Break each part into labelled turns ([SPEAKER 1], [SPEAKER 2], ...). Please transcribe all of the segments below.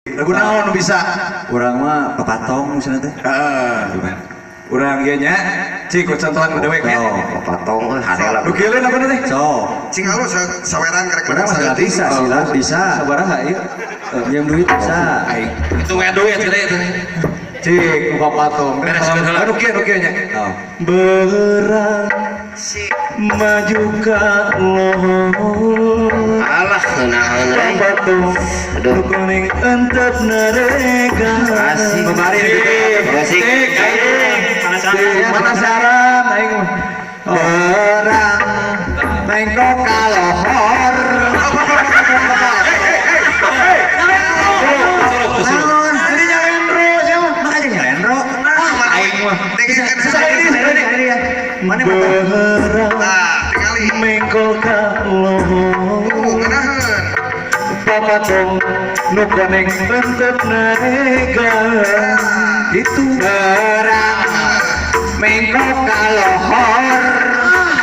[SPEAKER 1] Lagu naon nu bisa?
[SPEAKER 2] Urang mah pepatong misalnya teh.
[SPEAKER 1] Urang ieu nya cik contohan ku dewek nya.
[SPEAKER 2] Pepatong harela.
[SPEAKER 1] Nu kieu apa teh?
[SPEAKER 2] Sok.
[SPEAKER 3] Cing alus saweran karek
[SPEAKER 2] Urang mah nggak bisa sih lah, bisa.
[SPEAKER 1] Sabaraha ieu?
[SPEAKER 2] Minjem duit bisa.
[SPEAKER 1] Itu we duit gede teh. Cik nu patong. Nu kieu nya. Berang maju ka lohor.
[SPEAKER 4] Alah kenaon
[SPEAKER 1] Patung
[SPEAKER 4] aduh
[SPEAKER 1] kuning entep narega.
[SPEAKER 4] Asik.
[SPEAKER 1] Kemarin
[SPEAKER 4] Asik.
[SPEAKER 1] penasaran aing mah. Berang mengkok ka lohor. Ini nyalain terus ya mah.
[SPEAKER 2] Makanya nyalain ro.
[SPEAKER 1] Aing mah.
[SPEAKER 2] Mana
[SPEAKER 1] Berang
[SPEAKER 3] tingali
[SPEAKER 1] mengkok ka lohor.
[SPEAKER 3] ngeunaheun
[SPEAKER 1] Papatong nu koneng entep narega. Itu berang mengkok ka lohor.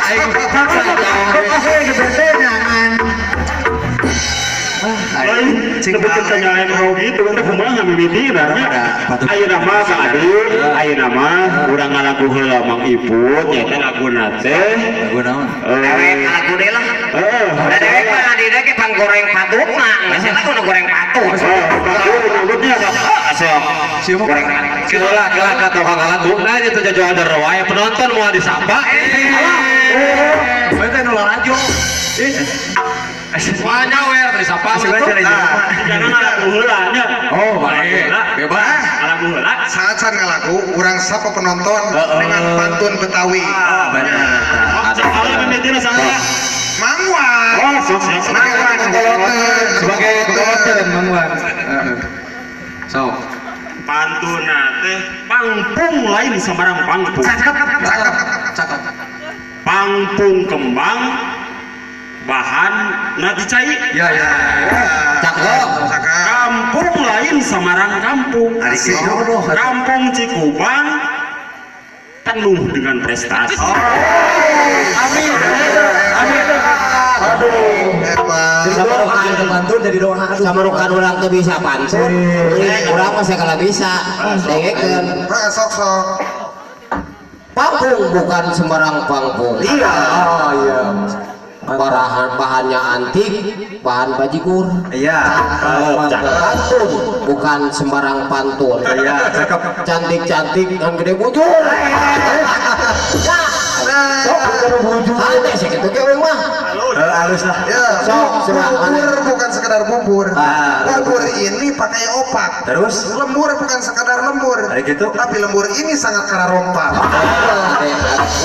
[SPEAKER 1] Aing
[SPEAKER 5] Cing pertanyaan mau gitu kan kumaha mimitiina ayeuna mah Kang Adul ayeuna mah urang ngalagu heula Mang Iput nyaeta laguna teh
[SPEAKER 2] lagu naon?
[SPEAKER 4] dewek lagu deh lah udah dewek mah di dek pan goreng patut mah masih lagu nu goreng patut
[SPEAKER 5] nyebutnya
[SPEAKER 4] asok
[SPEAKER 1] siapa
[SPEAKER 4] goreng
[SPEAKER 1] kira ka tukang lagu nah itu jajoan ada aya penonton mau disapa teh nu larajo semuanya we disapa
[SPEAKER 5] jangan ngalagu heula nya
[SPEAKER 1] oh baik bebas
[SPEAKER 5] ngalagu heula
[SPEAKER 3] saat ngalagu urang sapa penonton dengan pantun Betawi
[SPEAKER 5] kalau mimitiina sama
[SPEAKER 3] Mangwan Mangwan ngoloteun
[SPEAKER 1] sebagai kokoloteun mangwan so
[SPEAKER 5] pantuna teh pangpung lain sembarang pangpung
[SPEAKER 1] cakep
[SPEAKER 5] pangpung kembang bahan nanti cai
[SPEAKER 1] ya cakep
[SPEAKER 5] kampung lain Samarang kampung kampung Cikubang penuh dengan prestasi
[SPEAKER 1] amin
[SPEAKER 3] hebat
[SPEAKER 2] jadi doa
[SPEAKER 4] samurukan urang teu bisa pantun urang mah sakala bisa dengekeun
[SPEAKER 3] sok
[SPEAKER 4] pangpung bukan sembarang pangpung
[SPEAKER 1] iya
[SPEAKER 4] bahannya antik bahan bajigur
[SPEAKER 2] iya
[SPEAKER 4] pantun bukan sembarang pantun
[SPEAKER 2] iya cakep
[SPEAKER 4] cantik dan gede bujur ada sih gitu ke orang mah
[SPEAKER 2] halus lah
[SPEAKER 3] ya bubur bukan sekedar bubur bubur ini pakai opak
[SPEAKER 2] terus
[SPEAKER 3] lembur bukan sekadar lembur
[SPEAKER 2] ada gitu
[SPEAKER 3] tapi lembur ini sangat kararompa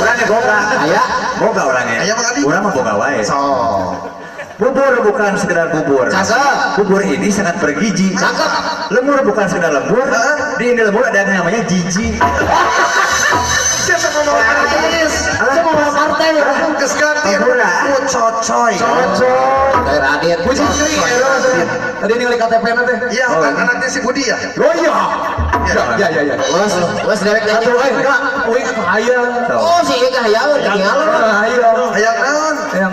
[SPEAKER 2] orangnya boga
[SPEAKER 4] ayah
[SPEAKER 2] boga orangnya
[SPEAKER 3] Aya Bang Adi?
[SPEAKER 2] orang mah boga wae
[SPEAKER 3] so
[SPEAKER 2] bubur bukan sekedar bubur
[SPEAKER 4] cakep
[SPEAKER 2] bubur ini sangat bergizi
[SPEAKER 4] cakep
[SPEAKER 2] lemur bukan sekedar lembur di ini lembur ada yang namanya jiji
[SPEAKER 3] siapa mau artis
[SPEAKER 4] siapa mau partai
[SPEAKER 3] kesgantian cocoy
[SPEAKER 4] dari Radit
[SPEAKER 1] tadi ningali KTP na teh
[SPEAKER 3] iya anaknya si Budi ya
[SPEAKER 1] oh iya ya
[SPEAKER 4] wes dewek lagi
[SPEAKER 1] enggak uing atuh hayang
[SPEAKER 4] oh si Ika ya udah ngalor
[SPEAKER 3] hayang naon
[SPEAKER 1] yang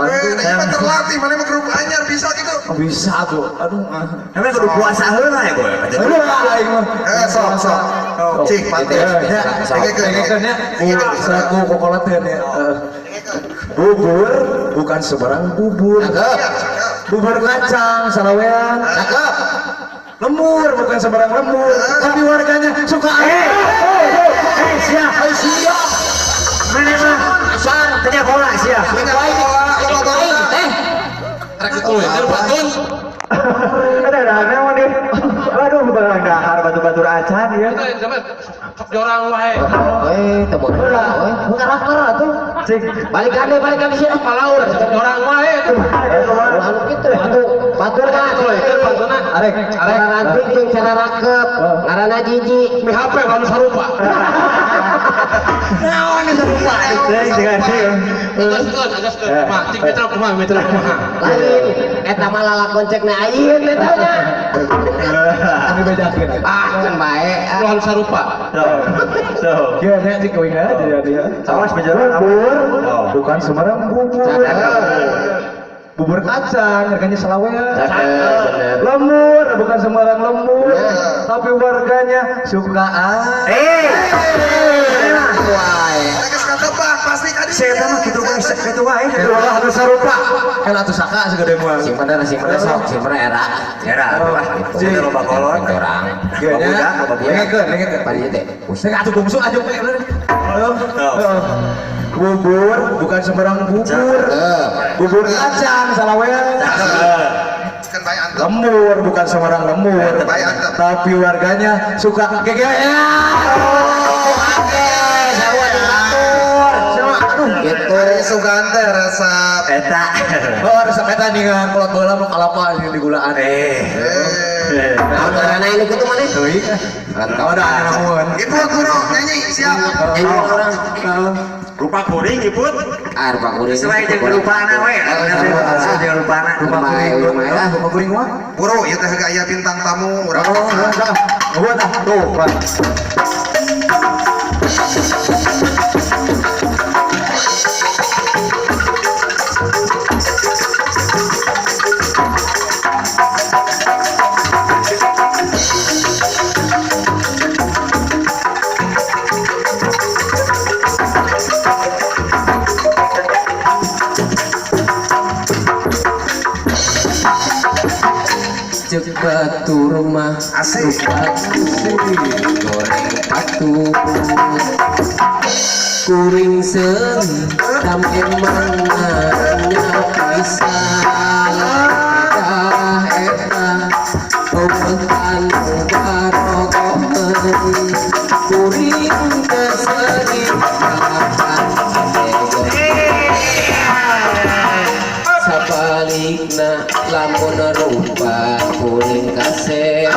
[SPEAKER 3] ini terlatih mana mah grup anyar bisa gitu
[SPEAKER 1] bisa tuh aduh
[SPEAKER 2] namanya kudu puasa heula ya boy
[SPEAKER 1] aduh aing mah
[SPEAKER 3] sok cik pantes
[SPEAKER 1] dengekeun nya saku kokolateun ya bubur bukan sembarang bubur bubur kacang salawean
[SPEAKER 4] cakep
[SPEAKER 1] lembur bukan sembarang lembur tapi warganya suka siap mana mah asal tanya bola siap rek itu batun ada naon nih aduh barang dahar batu-batu acan ya orang wae
[SPEAKER 4] temu bukan akar atuh
[SPEAKER 1] cik
[SPEAKER 4] balikan deh sih palaur
[SPEAKER 1] orang wae tuh
[SPEAKER 4] anu kitu batur mah
[SPEAKER 1] batuna arek
[SPEAKER 4] cara ranting jeung cara rakep ngaranna jiji
[SPEAKER 1] mi HP kalau sarupa
[SPEAKER 4] naon itu rupa
[SPEAKER 1] dengan
[SPEAKER 4] mah cik mitra kumaha lain eta mah lalakon cek na ayeun eta nya
[SPEAKER 1] ini bedakeun
[SPEAKER 4] kan bae
[SPEAKER 1] kalau sarupa so ya nek cik wing aja dia awas berjalan bubur bukan sembarang bubur bubur kacang harganya selawean.
[SPEAKER 4] bener.
[SPEAKER 1] Lembur bukan sembarang lembur, tapi warganya suka.
[SPEAKER 3] Mereka suka tebak pasti kan
[SPEAKER 2] Saya tahu gitu guys, itu wae.
[SPEAKER 1] Itu lah anu sarupa. Kan atuh saka segede moal.
[SPEAKER 4] Sing bener sok, sing bener era.
[SPEAKER 2] Ya lah, jadi loba kolot.
[SPEAKER 4] Orang.
[SPEAKER 1] Iya nya. Nengekeun.
[SPEAKER 4] Padi teh.
[SPEAKER 1] Sing atuh bungsu aja we. Bubur bukan sembarang bubur. Bubur kacang salawean.
[SPEAKER 3] kan baik antep.
[SPEAKER 1] Lembur bukan sembarang lembur.
[SPEAKER 3] Baik antep.
[SPEAKER 1] Tapi warganya suka
[SPEAKER 4] Gitu.
[SPEAKER 3] Hari sugan teh resep.
[SPEAKER 2] Eta.
[SPEAKER 1] Oh, resep eta ningan kolot bola nu kalapa di gulaan.
[SPEAKER 4] Naon ngaranna ini kudu maneh?
[SPEAKER 1] Teuing.
[SPEAKER 4] Rantau.
[SPEAKER 1] Ada namun.
[SPEAKER 3] Ibu guru nyanyi siap.
[SPEAKER 4] Nyanyi orang.
[SPEAKER 5] Rupa kuring iput.
[SPEAKER 4] Rupa kuring.
[SPEAKER 2] Sesuai jeung rupana we. Sesuai jeung rupana.
[SPEAKER 1] Rumah kuring mah.
[SPEAKER 3] Guru ieu teh gaya bintang tamu urang.
[SPEAKER 1] Buat tuh, Pak.
[SPEAKER 4] Cek batu rumah
[SPEAKER 3] Asik.
[SPEAKER 4] goreng batu kuring sen tamke mananya pisah eta pembekan barokohen kuring keseri sabalikna lamun rupa kuring kasih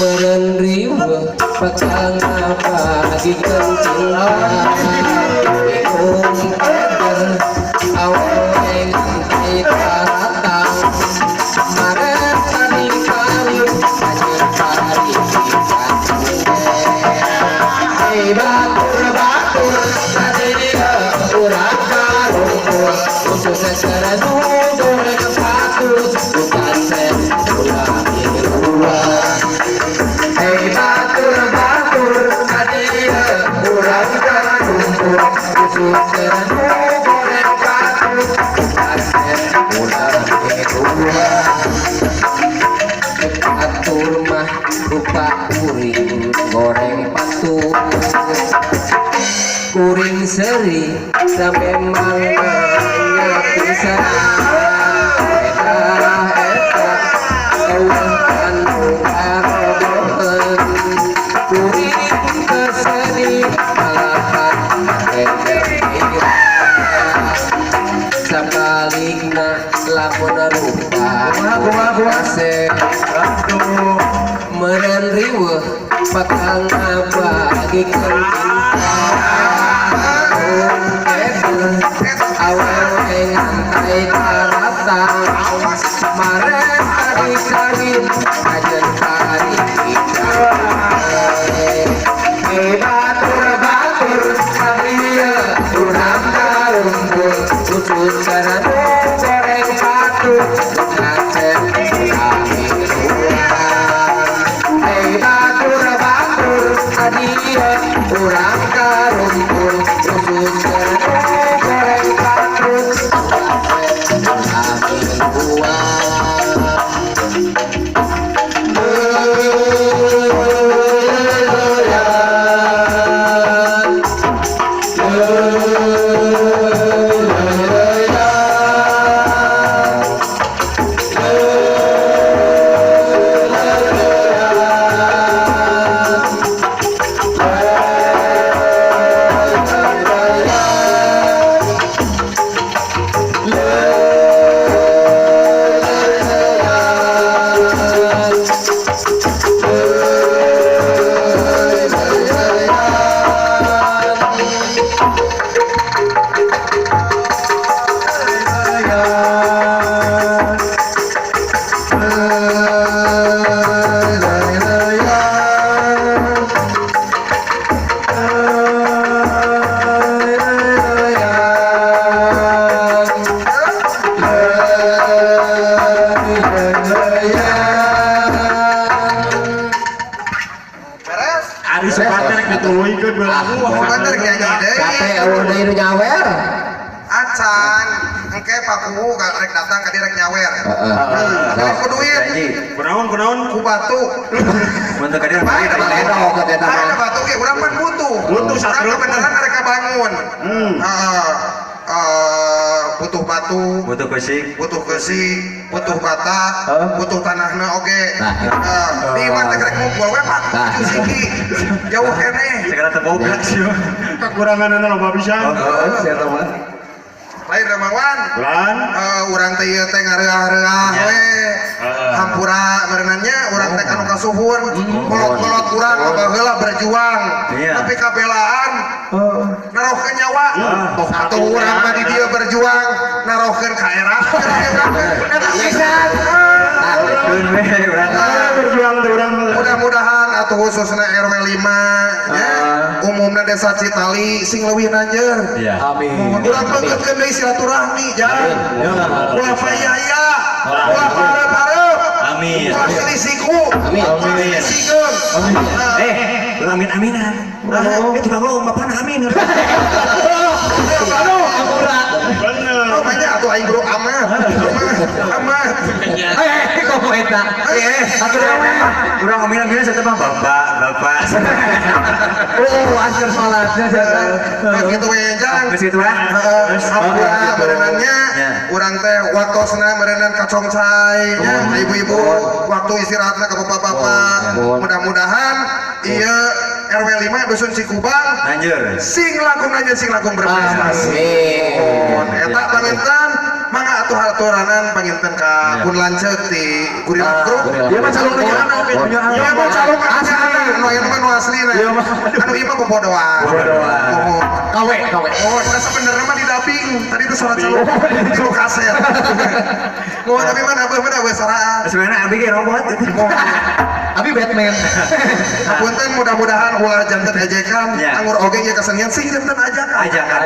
[SPEAKER 4] meren riweuh petang bagi kencing ikung keder awal ngantai karatang maren kali-kali hanya kali hei batur tadi urang karungkul untuk segera goreng batu bukan sen ulah hei batur tadi urang karungkul untuk segera goreng batu bukan sen ulah atur mah rupa kuring goreng batu kuring seri sampai manganya pisah eta eueuh anu karobohen kuring keseri malahan sabalikna lamun rupa kasih meren riweuh bakal ngabagi awal ngantai karatang maren kali-kali ajen kali batur sambil urang karungkul khusus karena goreng batu ngacet kami batur adia urang karungkul khusus karena goreng batu ngacet kami
[SPEAKER 5] dituluikeun belah.
[SPEAKER 3] Bener nyanyi deh.
[SPEAKER 4] Capek eueuh deui nu nyawer.
[SPEAKER 3] Acan, engke paku rek datang ka direk nyawer. Heeh. Ku duit.
[SPEAKER 5] Kunaon?
[SPEAKER 3] Ku batu.
[SPEAKER 2] Untuk kadir
[SPEAKER 3] Bae da batu.
[SPEAKER 4] Edo ka eta
[SPEAKER 3] Bae da
[SPEAKER 4] mah.
[SPEAKER 3] batu ge urang pan butuh.
[SPEAKER 5] Butuh
[SPEAKER 3] Urang
[SPEAKER 5] satruk.
[SPEAKER 3] beneran arek kabangun. Butuh batu,
[SPEAKER 2] butuh kusik.
[SPEAKER 3] butuh besi, butuh bata, butuh tanahna oge.
[SPEAKER 4] Nah,
[SPEAKER 3] Di imah teh rek ngumpul we Pak.
[SPEAKER 2] Nah.
[SPEAKER 3] Siki. Jauh keneh.
[SPEAKER 2] Sekarang teboga sih.
[SPEAKER 5] Kekuranganana loba pisan.
[SPEAKER 2] Saya tahu mah.
[SPEAKER 3] Lain Ramawan.
[SPEAKER 5] Lan
[SPEAKER 3] Urang teh ieu teh ngareah-reah we. Hampura merenannya urang teh anu kasuhun. Kolot-kolot urang loba heula berjuang.
[SPEAKER 2] Iya.
[SPEAKER 3] Tapi kabelaan narohkeun nyawa. Atuh urang mah di dieu berjuang narohkeun ka era. Eta pisan.
[SPEAKER 2] Betul we urang.
[SPEAKER 5] berjuang teh urang.
[SPEAKER 3] Mudah-mudahan atuh khususna RW 5 ya. Umumna desa Citali sing leuwih nanjeur.
[SPEAKER 2] Iya.
[SPEAKER 4] Amin.
[SPEAKER 3] Urang pengkeutkeun deui silaturahmi jangan. Ulah faya-ya. Ulah hareup-hareup.
[SPEAKER 2] Amin.
[SPEAKER 3] Ulah silih-siku.
[SPEAKER 4] Amin.
[SPEAKER 3] Ulah silih-sikeun.
[SPEAKER 2] Ulah amin-aminan. Itu kamu bapak amin.
[SPEAKER 5] Bener.
[SPEAKER 3] Oh banyak atuh aing bro amat. Amat.
[SPEAKER 4] Komo eta.
[SPEAKER 2] Urang amin-aminan saya mah bapak.
[SPEAKER 4] Anjir salatnya
[SPEAKER 3] Nah gitu we jang.
[SPEAKER 2] Geus kitu lah.
[SPEAKER 3] Hampura berenannya
[SPEAKER 2] Ya.
[SPEAKER 3] urang teh waktosna berenan kacongcai nya ibu-ibu waktu istirahatna ke bapak-bapak. Mudah-mudahan ieu RW 5 dusun Cikubang
[SPEAKER 2] Anjir.
[SPEAKER 3] sing langkung berprestasi. Eta panginten mangga atuh haturanan panginten ka pun lanceuk ti Gurila Group.
[SPEAKER 4] Dia mah calon negarana.
[SPEAKER 3] Ieu mah calon asli anu aya mah nu aslina. Anu ieu mah bobodohan. Bobodohan.
[SPEAKER 4] Kawe.
[SPEAKER 3] Oh, kita sebenarnya mah di daping. Tadi itu suara calon di kaset. Mau tapi mana abah mana abah saraan.
[SPEAKER 2] Sebenarnya abi ge robot.
[SPEAKER 4] Abi Batman.
[SPEAKER 3] Punten mudah-mudahan ulah janten ejekan,
[SPEAKER 2] Ya.
[SPEAKER 3] anggur oge ge kesenian sing janten ajakan.
[SPEAKER 2] Ajakan.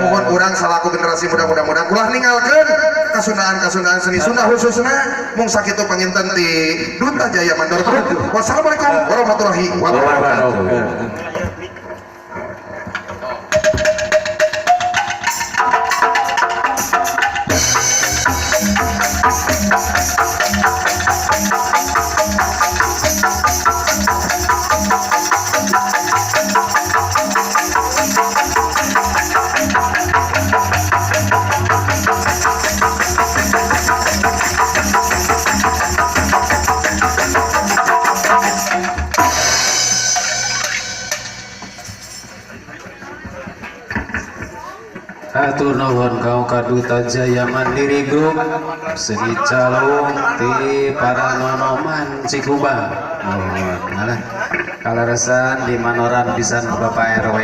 [SPEAKER 3] Mohon urang salaku generasi muda-mudahan ulah ninggalkeun kasundaan seni Sunda khususna mung sakitu panginten di Duta Jaya Mandor. Wassalamualaikum warahmatullahi wabarakatuh.
[SPEAKER 6] Atur nuhun kau Duta Jaya Mandiri Group seni calung ti para nonoman Cikubang. Nuhun. Kalarasan di manoran pisan Bapak RW.